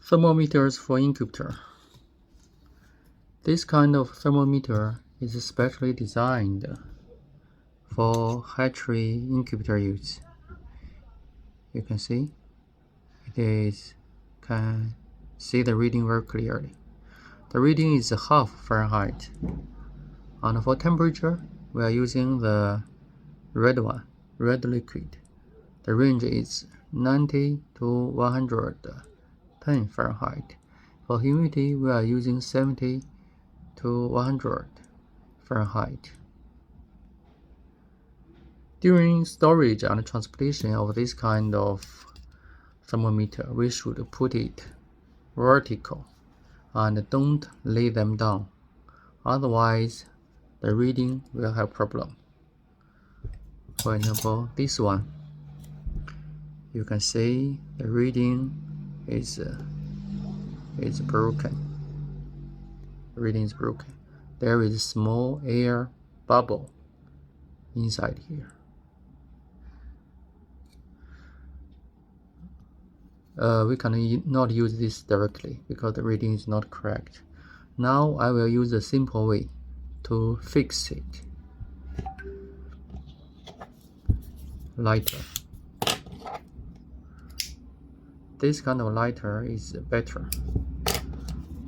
Thermometers for incubator. This kind of thermometer is specially designed for hatchery incubator use. You can see can see the reading very clearly. The reading is half Fahrenheit. And for temperature, we are using the red liquid. The range is 90 to 110 Fahrenheit. For humidity, we are using 70 to 100 Fahrenheit. During storage and transportation of this kind of thermometer, we should put it vertical and don't lay them down. Otherwise, the reading will have problem. For example, this one, you can see the reading is broken. The reading is broken. There is a small air bubble inside here. We cannot use this directly because the reading is not correct. Now I will use a simple way to fix it. Lighter. This kind of lighter is better,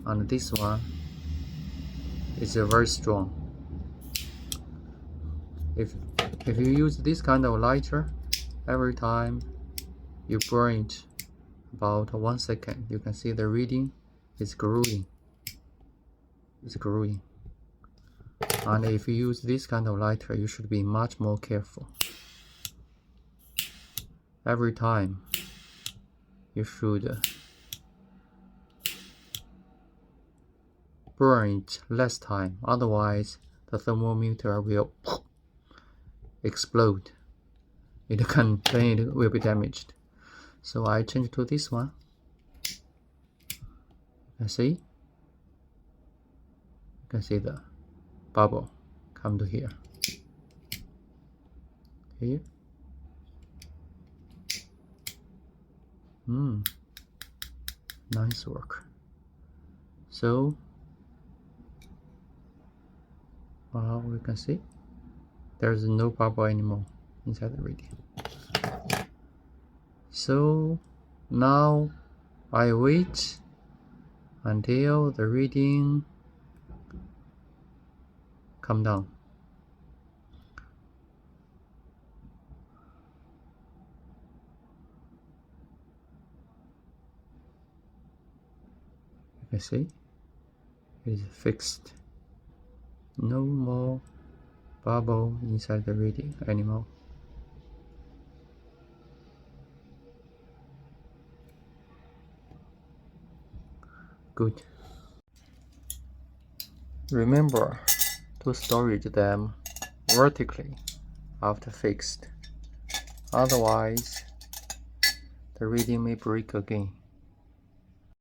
and this one is very strong. If you use this kind of lighter, every time you burn it about 1 second, you can see the reading is growing. It's growing. And if you use this kind of lighter, you should be much more careful. Every time you should burn it less time, otherwise the thermometer will explode. It will be damaged. So I change to this one. You can see the bubble come to here. Here. Nice work. So we can see there's no bubble anymore inside the reading. So now I wait until the reading come down. You can see it is fixed. No more bubble inside the reading anymore. Good. Remember to storage them vertically after fixed. Otherwise, the reading may break again.